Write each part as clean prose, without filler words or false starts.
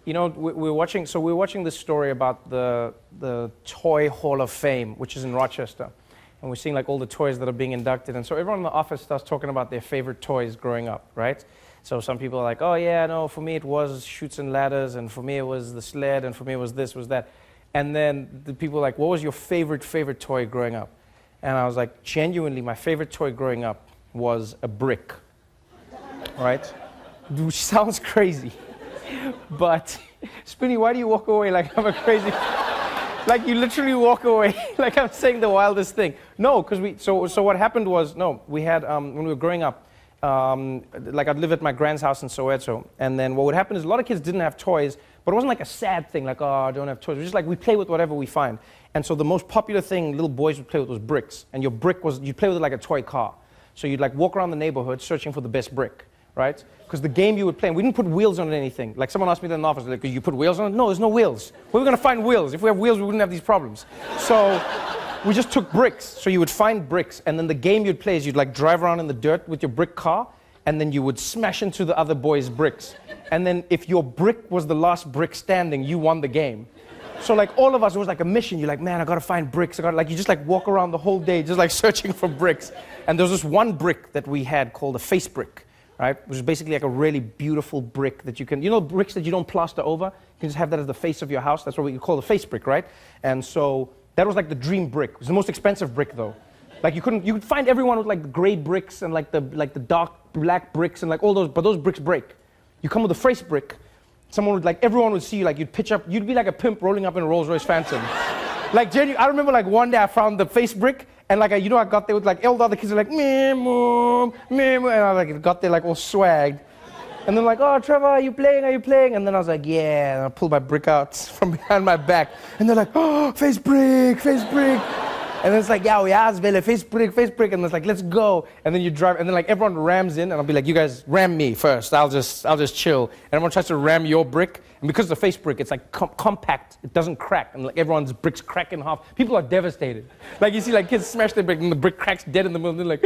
You know, we're watching this story about the Toy Hall of Fame, which is in Rochester. And we're seeing like all the toys that are being inducted. And so everyone in the office starts talking about their favorite toys growing up, right? So some people are like, oh yeah, no, for me it was Chutes and Ladders, and for me it was the sled, and for me it was this, was that. And then the people are like, what was your favorite toy growing up? And I was like, genuinely, my favorite toy growing up was a brick, right? Which sounds crazy. But, Spinny, why do you walk away like I'm a crazy... Like you literally walk away like I'm saying the wildest thing. No, because so what happened was, we had, when we were growing up, like I'd live at my grand's house in Soweto, and then what would happen is a lot of kids didn't have toys, but it wasn't like a sad thing, like, oh, I don't have toys. It was just like we play with whatever we find. And so the most popular thing little boys would play with was bricks, and your brick was, you'd play with it like a toy car. So you'd like walk around the neighborhood searching for the best brick, right? Because the game you would play, and we didn't put wheels on anything. Like someone asked me that in the office, like, you put wheels on it? No, there's no wheels. Where are we going to find wheels? If we have wheels, we wouldn't have these problems. So we just took bricks. So you would find bricks, and then the game you'd play is you'd like drive around in the dirt with your brick car, and then you would smash into the other boys' bricks. And then if your brick was the last brick standing, you won the game. So like all of us, it was like a mission. You're like, man, I gotta find bricks. Like you just like walk around the whole day just like searching for bricks. And there was this one brick that we had called a face brick, right? Which is basically like a really beautiful brick that you can, you know, bricks that you don't plaster over? You can just have that as the face of your house. That's what we call the face brick, right? And so that was like the dream brick. It was the most expensive brick though. Like you could find everyone with like the gray bricks and like the dark black bricks and like all those, but those bricks break. You come with a face brick, someone would like, everyone would see you, like you'd pitch up, you'd be like a pimp rolling up in a Rolls Royce Phantom. Like genuinely, I remember like one day I found the face brick, and like, I got there with like, all the other kids were like, meh, mom, meh, meh, and I like got there like all swagged. And then like, oh, Trevor, are you playing? And then I was like, yeah, and I pulled my brick out from behind my back. And they're like, oh, face brick. And then it's like, yeah, Vele, face brick. And it's like, let's go. And then you drive, and then like everyone rams in, and I'll be like, you guys ram me first. I'll just chill. And everyone tries to ram your brick, and because it's a face brick, it's like compact. It doesn't crack, and like everyone's bricks crack in half. People are devastated. Like you see, like kids smash their brick, and the brick cracks dead in the middle. And they're like,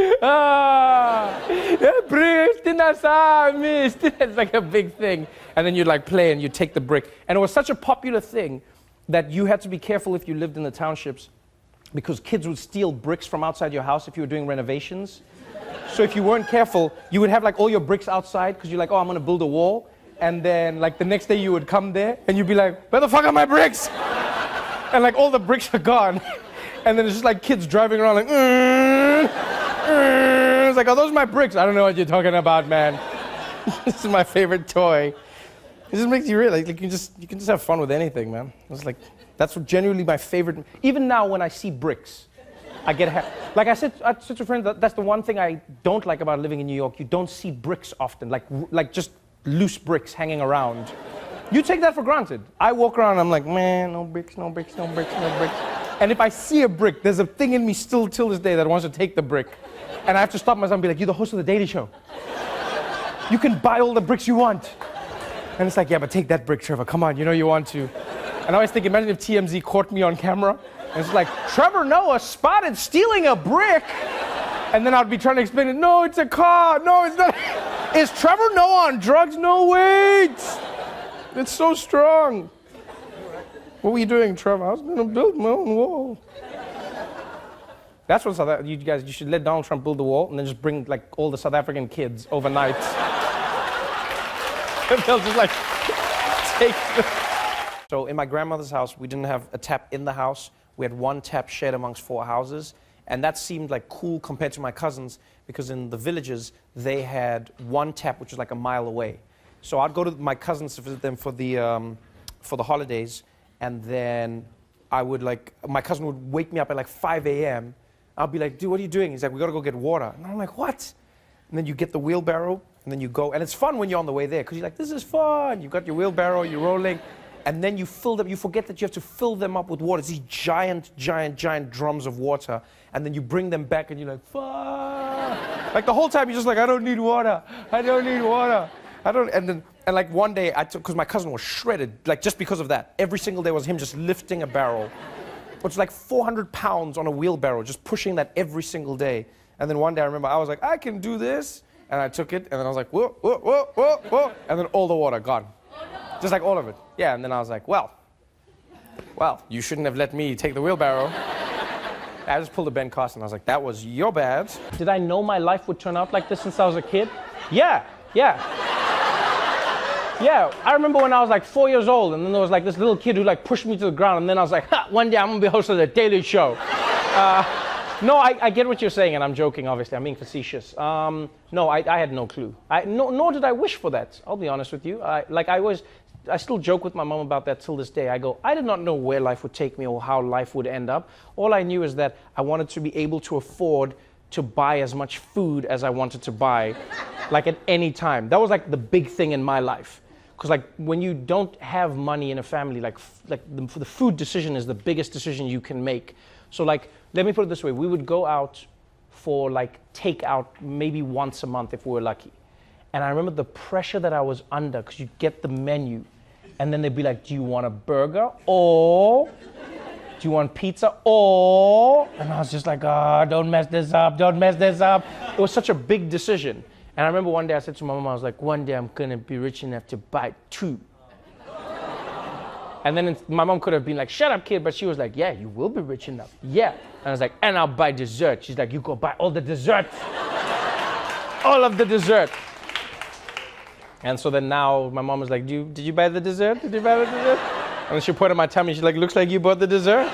brick, it's like a big thing. And then you like play, and you take the brick. And it was such a popular thing that you had to be careful if you lived in the townships, because kids would steal bricks from outside your house if you were doing renovations. So if you weren't careful, you would have like all your bricks outside because you're like, oh, I'm gonna build a wall. And then like the next day you would come there and you'd be like, where the fuck are my bricks? And like all the bricks are gone. And then it's just like kids driving around like, It's like, are those my bricks? I don't know what you're talking about, man. This is my favorite toy. It just makes you realize like you can just have fun with anything, man. It's like, that's genuinely my favorite. Even now when I see bricks, I get like I said to a friend, that's the one thing I don't like about living in New York. You don't see bricks often, like just loose bricks hanging around. You take that for granted. I walk around and I'm like, man, no bricks. And if I see a brick, there's a thing in me still till this day that wants to take the brick. And I have to stop myself and be like, you're the host of The Daily Show. You can buy all the bricks you want. And it's like, yeah, but take that brick, Trevor. Come on, you know you want to. And I always think, imagine if TMZ caught me on camera, and it's like, Trevor Noah spotted stealing a brick. And then I'd be trying to explain it, no, it's a car, no, it's not. Is Trevor Noah on drugs? No, wait. It's so strong. What were you doing, Trevor? I was gonna build my own wall. That's what you should let Donald Trump build the wall, and then just bring like all the South African kids overnight. And they'll just like take the... So in my grandmother's house, we didn't have a tap in the house. We had one tap shared amongst 4 houses. And that seemed like cool compared to my cousins, because in the villages, they had one tap, which was like a mile away. So I'd go to my cousins to visit them for the holidays. And then I would like, my cousin would wake me up at like 5 a.m. I'll be like, dude, what are you doing? He's like, we gotta go get water. And I'm like, what? And then you get the wheelbarrow, and then you go. And it's fun when you're on the way there, because you're like, this is fun. You've got your wheelbarrow, you're rolling. And then you fill them, you forget that you have to fill them up with water. It's these giant drums of water. And then you bring them back and you're like, fuck. Like the whole time you're just like, I don't need water. And like one day, because my cousin was shredded, like just because of that. Every single day was him just lifting a barrel. Which was like 400 pounds on a wheelbarrow, just pushing that every single day. And then one day I remember I was like, I can do this. And I took it, and then I was like, whoa. And then all the water gone. Just like all of it. Yeah, and then I was like, well, you shouldn't have let me take the wheelbarrow. I just pulled a Ben Carson. I was like, that was your bad. Did I know my life would turn out like this since I was a kid? Yeah. Yeah, I remember when I was like 4 years old, and then there was like this little kid who like pushed me to the ground, and then I was like, ha, one day I'm gonna be host of the Daily Show. No, I get what you're saying, and I'm joking, obviously. I'm being facetious. No, I had no clue. Nor did I wish for that, I'll be honest with you. I still joke with my mom about that till this day. I go, I did not know where life would take me or how life would end up. All I knew is that I wanted to be able to afford to buy as much food as I wanted to buy, like at any time. That was like the big thing in my life. Because like when you don't have money in a family, like the food decision is the biggest decision you can make. So like, let me put it this way. We would go out for like takeout maybe once a month if we were lucky. And I remember the pressure that I was under, because you'd get the menu and then they'd be like, do you want a burger or do you want pizza or? And I was just like, oh, don't mess this up. It was such a big decision. And I remember one day I said to my mom, I was like, one day I'm gonna be rich enough to buy 2. And then my mom could have been like, shut up, kid. But she was like, yeah, you will be rich enough. Yeah. And I was like, and I'll buy dessert. She's like, you go buy all the dessert. All of the dessert. And so then now my mom was like, did you buy the dessert? Did you buy the dessert? And then she pointed at my tummy. She's like, looks like you bought the dessert.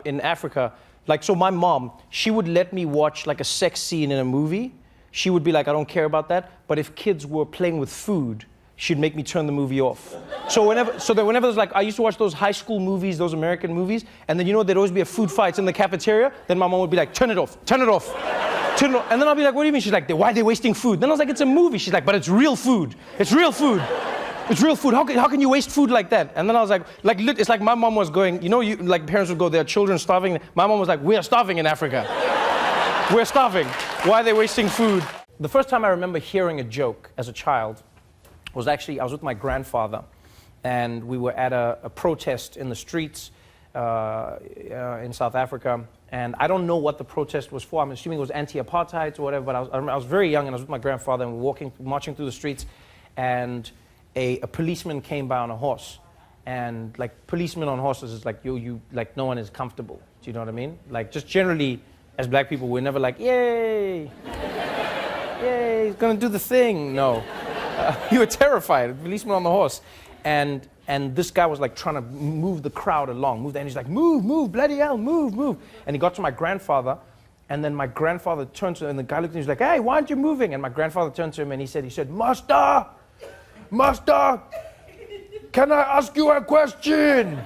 In Africa, like, so my mom, she would let me watch like a sex scene in a movie. She would be like, I don't care about that. But if kids were playing with food, she'd make me turn the movie off. So whenever there's like, I used to watch those high school movies, those American movies, and then there'd always be a food fight in the cafeteria. Then my mom would be like, turn it off. And then I'll be like, what do you mean? She's like, why are they wasting food? Then I was like, it's a movie. She's like, but it's real food. It's real food. It's real food. How can you waste food like that? And then I was like, it's like my mom was going, like parents would go, their children starving. My mom was like, we are starving in Africa. We're starving. Why are they wasting food? The first time I remember hearing a joke as a child was actually, I was with my grandfather, and we were at a protest in the streets in South Africa, and I don't know what the protest was for. I'm assuming it was anti-apartheid or whatever, but I was very young, and I was with my grandfather, and we were marching through the streets, and a policeman came by on a horse, and like policemen on horses is like, like no one is comfortable. Do you know what I mean? Like just generally, as black people, we're never like, yay, yay, he's gonna do the thing. No. You were terrified, a policeman on the horse. And this guy was like trying to move the crowd along, and he's like, move, bloody hell, move. And he got to my grandfather, and then my grandfather turned to him, and the guy looked at him, he's like, hey, why aren't you moving? And my grandfather turned to him and he said, Master, can I ask you a question?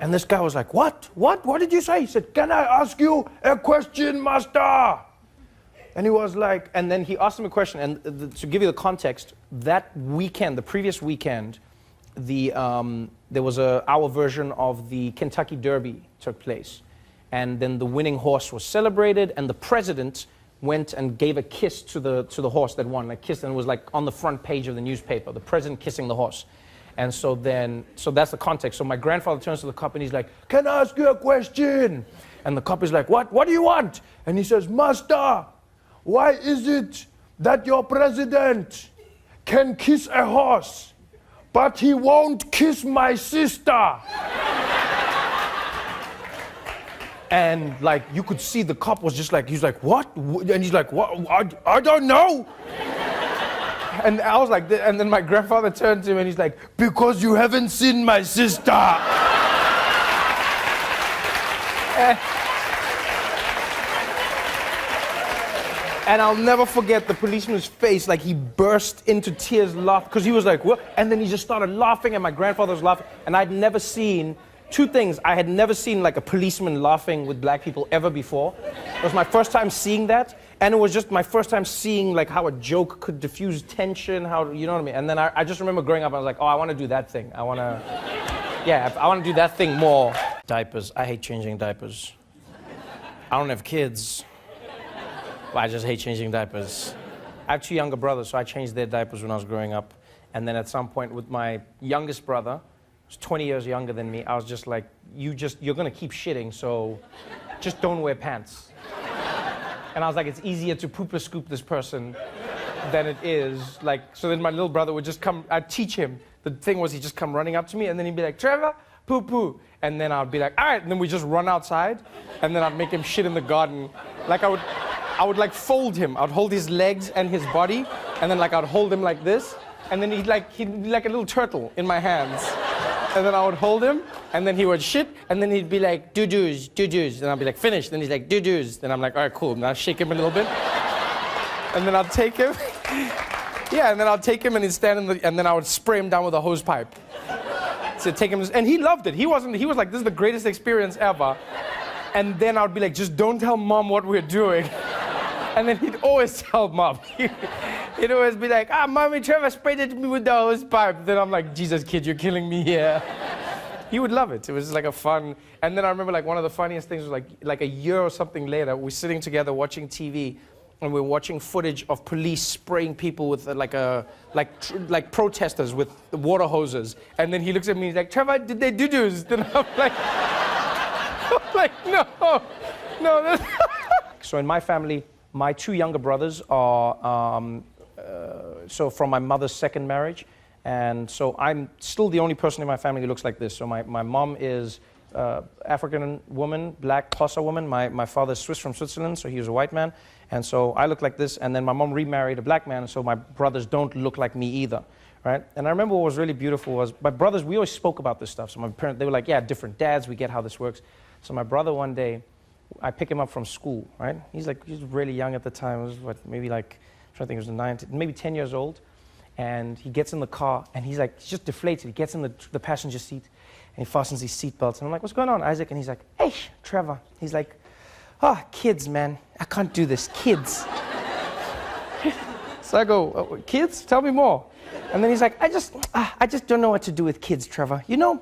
And this guy was like, what did you say? He said, can I ask you a question, master? And he was like, and then he asked him a question, and to give you the context, that weekend, the previous weekend, there was our version of the Kentucky Derby took place. And then the winning horse was celebrated, and the president went and gave a kiss to the horse that won, a kiss, and it was like on the front page of the newspaper, the president kissing the horse. And so that's the context. So my grandfather turns to the cop and he's like, can I ask you a question? And the cop is like, what do you want? And he says, Master, why is it that your president can kiss a horse, but he won't kiss my sister? And like you could see the cop was just like, he's like, what? And he's like, what? I don't know. And I was like, and then my grandfather turned to him and he's like, because you haven't seen my sister. And I'll never forget the policeman's face, like he burst into tears, laughing, because he was like, what? And then he just started laughing, and my grandfather was laughing, and I'd never seen, two things, I had never seen like a policeman laughing with black people ever before. It was my first time seeing that, and it was just my first time seeing like how a joke could diffuse tension, how, you know what I mean? And then I just remember growing up, I was like, oh, I want to do that thing. I want to do that thing more. Diapers, I hate changing diapers. I don't have kids. I just hate changing diapers. I have 2 younger brothers, so I changed their diapers when I was growing up. And then at some point with my youngest brother, who's 20 years younger than me, I was just like, you're gonna keep shitting, so just don't wear pants. And I was like, it's easier to poop or scoop this person than it is. Like, so then my little brother would just come, I'd teach him. The thing was he'd just come running up to me and then he'd be like, Trevor, poo poo. And then I'd be like, all right. And then we just run outside and then I'd make him shit in the garden. Like I would like fold him. I'd hold his legs and his body and then like I'd hold him like this. And then he'd be like a little turtle in my hands. And then I would hold him, and then he would shit, and then he'd be like, doo-doos, doo-doos. And I'd be like, finished. Then he's like, doo-doos. Then I'm like, all right, cool. And I'll shake him a little bit. And then I'll take him. Yeah, and then I'll take him, and he'd stand and then I would spray him down with a hose pipe. So take him, and he loved it. He was like, this is the greatest experience ever. And then I'd be like, just don't tell mom what we're doing. And then he'd always tell mom. He'd always be like, mommy, Trevor sprayed it to me with the hose pipe. Then I'm like, Jesus, kid, you're killing me here. He would love it. It was just like a fun. And then I remember like one of the funniest things was like a year or something later, we're sitting together watching TV, and we're watching footage of police spraying people with like protesters with water hoses. And then he looks at me, he's like, Trevor, did they do-doos? Then I'm like, no. So in my family, my two younger brothers are so from my mother's second marriage, and so I'm still the only person in my family who looks like this. So my mom is African woman, black Xhosa woman. My father is Swiss from Switzerland, so he was a white man, and so I look like this. And then my mom remarried a black man, so my brothers don't look like me either, right? And I remember what was really beautiful was my brothers. We always spoke about this stuff. So my parents, they were like, yeah, different dads. We get how this works. So my brother one day, I pick him up from school, right? He's really young at the time. It was what, maybe like, I think it was 9, maybe 10 years old. And he gets in the car and he's just deflated. He gets in the passenger seat and he fastens his seatbelt. And I'm like, what's going on, Isaac? And he's like, hey, Trevor. He's like, kids, man. I can't do this, kids. So I go, kids? Tell me more. And then he's like, I just don't know what to do with kids, Trevor. You know,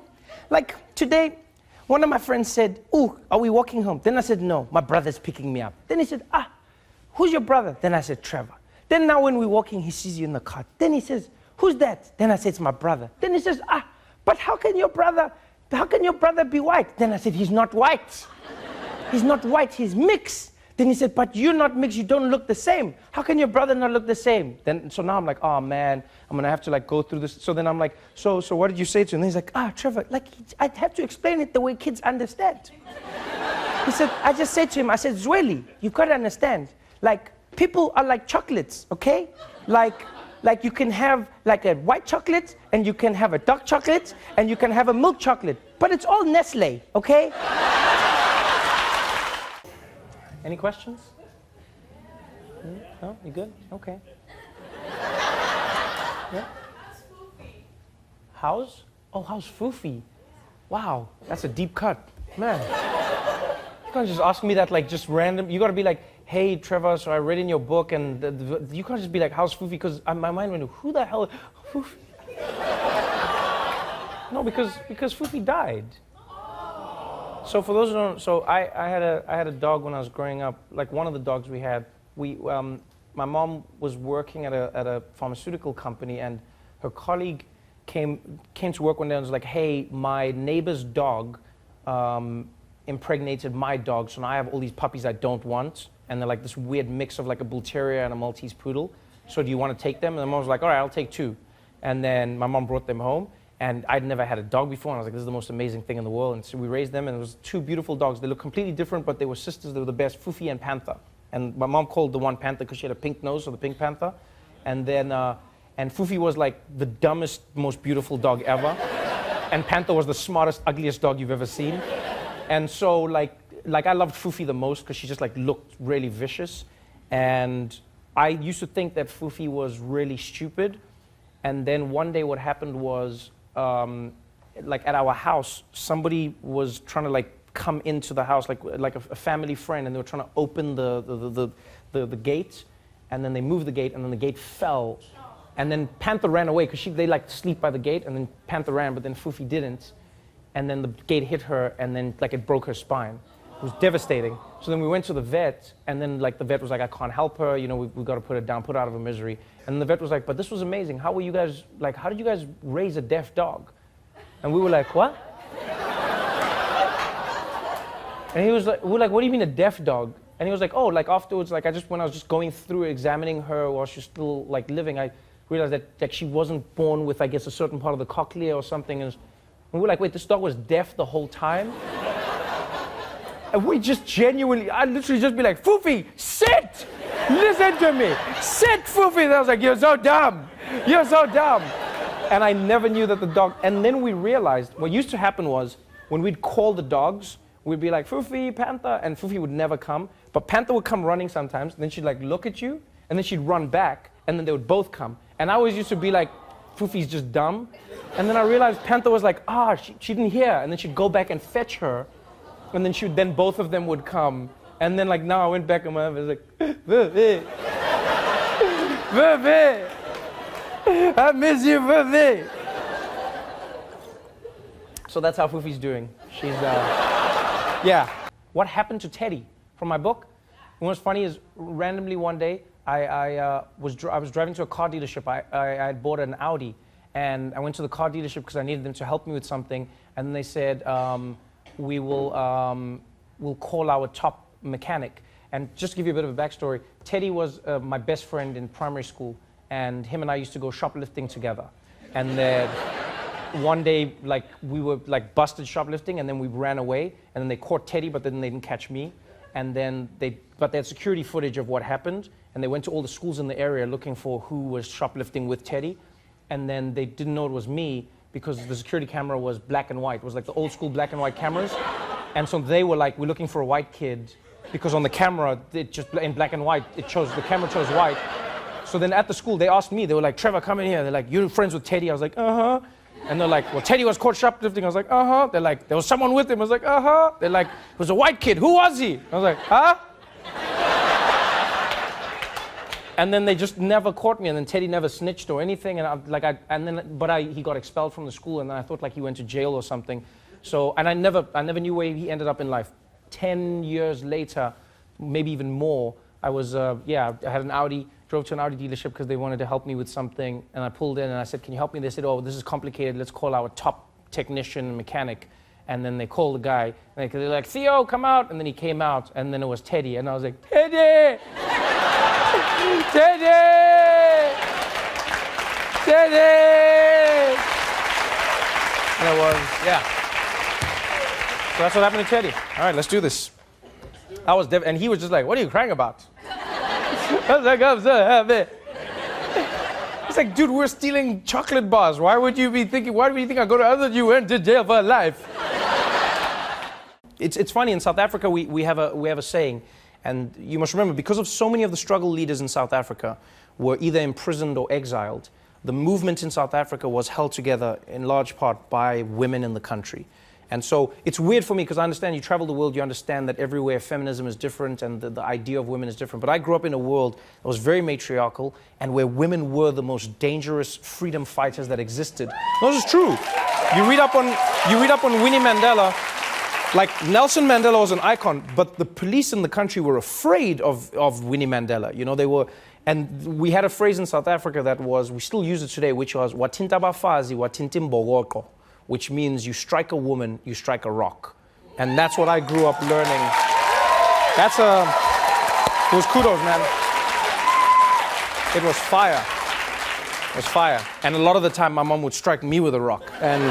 like today, one of my friends said, ooh, are we walking home? Then I said, no, my brother's picking me up. Then he said, who's your brother? Then I said, Trevor. Then now when we're walking, he sees you in the car. Then he says, who's that? Then I said, it's my brother. Then he says, but how can your brother be white? Then I said, he's not white. He's not white, he's mixed. Then he said, but you're not mixed, you don't look the same. How can your brother not look the same? So now I'm like, oh man, I'm gonna have to like go through this. So then I'm like, so what did you say to him? And he's like, Trevor, like I'd have to explain it the way kids understand. He said, I just said to him, I said, Zweli, you've got to understand, like people are like chocolates, okay? Like you can have like a white chocolate, and you can have a dark chocolate, and you can have a milk chocolate, but it's all Nestle, okay? Any questions? No? You good? Okay. Yeah? How's? Oh, how's Foofy? Wow, that's a deep cut. Man. You can't just ask me that like just random. You gotta be like, hey, Trevor, so I read in your book, and you can't just be like, how's Foofy? Because my mind went, who the hell? Foofy? No, because Foofy died. So for those who don't, so I had a dog when I was growing up. Like one of the dogs we had, my mom was working at a pharmaceutical company, and her colleague came to work one day and was like, hey, my neighbor's dog impregnated my dog, so now I have all these puppies I don't want, and they're like this weird mix of like a Bull Terrier and a Maltese Poodle. So do you want to take them? And the mom was like, all right, I'll take 2. And then my mom brought them home. And I'd never had a dog before, and I was like, this is the most amazing thing in the world. And so we raised them, and it was 2 beautiful dogs. They looked completely different, but they were sisters. They were the best, Foofy and Panther. And my mom called the one Panther because she had a pink nose, so the Pink Panther. And then, and Foofy was like the dumbest, most beautiful dog ever. And Panther was the smartest, ugliest dog you've ever seen. And so like I loved Foofy the most because she just like looked really vicious. And I used to think that Foofy was really stupid. And then one day what happened was, like at our house, somebody was trying to like come into the house, like a family friend, and they were trying to open the gate, and then they moved the gate, and then the gate fell, and then Panther ran away because they like sleep by the gate, and then Panther ran, but then Foofy didn't, and then the gate hit her, and then like it broke her spine. It was devastating. So then we went to the vet, and then like the vet was like, I can't help her, you know, we've got to put her down, put her out of her misery. And the vet was like, but this was amazing. How did you guys raise a deaf dog? And we were like, what? And he was like, we're like, what do you mean a deaf dog? And he was like, oh, like afterwards, like when I was just going through examining her while she was still like living, I realized that she wasn't born with, I guess, a certain part of the cochlea or something. And we were like, wait, this dog was deaf the whole time? And we just genuinely, I'd literally just be like, Foofy, sit! Listen to me! Sit, Foofy! And I was like, you're so dumb! You're so dumb! And I never knew that the dog, and then we realized, what used to happen was, when we'd call the dogs, we'd be like, Foofy, Panther, and Foofy would never come. But Panther would come running sometimes, and then she'd like look at you, and then she'd run back, and then they would both come. And I always used to be like, Foofy's just dumb. And then I realized Panther was like, she didn't hear. And then she'd go back and fetch her, and then both of them would come. And then like now I went back and my was like, Foofy, Foofy, I miss you, Foofy. So that's how Foofy's doing. She's, yeah. What happened to Teddy from my book? And what's funny is randomly one day, I was driving to a car dealership. I had bought an Audi, and I went to the car dealership because I needed them to help me with something. And then they said, we'll call our top mechanic. And just to give you a bit of a backstory, Teddy was my best friend in primary school, and him and I used to go shoplifting together. And then one day, like we were like busted shoplifting, and then we ran away, and then they caught Teddy, but then they didn't catch me. And then they had security footage of what happened, and they went to all the schools in the area looking for who was shoplifting with Teddy. And then they didn't know it was me because the security camera was black and white. It was like the old school black and white cameras. And so they were like, we're looking for a white kid, because on the camera, it just in black and white, the camera chose white. So then at the school, they asked me, they were like, Trevor, come in here. They're like, you're friends with Teddy? I was like, uh-huh. And they're like, well, Teddy was caught shoplifting. I was like, uh-huh. They're like, there was someone with him. I was like, uh-huh. They're like, it was a white kid. Who was he? I was like, huh? And then they just never caught me, and then Teddy never snitched or anything. And he got expelled from the school, and I thought like he went to jail or something. So, and I never knew where he ended up in life. 10 years later, maybe even more, I had an Audi. Drove to an Audi dealership because they wanted to help me with something, and I pulled in and I said, can you help me? They said, oh, this is complicated, let's call our top technician mechanic. And then they called the guy, and they're like, Theo, come out. And then he came out, and then it was Teddy, and I was like, Teddy! Teddy! Teddy! And it was, yeah. So that's what happened to Teddy. All right, let's do this. I was and he was just like, what are you crying about? I was like, I'm so happy. It's like, dude, we're stealing chocolate bars. Why would you think I go to other? You went to jail for life. It's funny, in South Africa, we have a saying, and you must remember, because of so many of the struggle leaders in South Africa were either imprisoned or exiled, the movement in South Africa was held together in large part by women in the country. And so it's weird for me because I understand you travel the world, you understand that everywhere feminism is different and the idea of women is different. But I grew up in a world that was very matriarchal and where women were the most dangerous freedom fighters that existed. No, this is true. You read up on Winnie Mandela. Like, Nelson Mandela was an icon, but the police in the country were afraid of Winnie Mandela. You know, they were, and we had a phrase in South Africa that was, we still use it today, which was, "Watinta bafazi, watinta mbogoqo," which means you strike a woman, you strike a rock. And that's what I grew up learning. It was kudos, man. It was fire. It was fire. And a lot of the time, my mom would strike me with a rock. And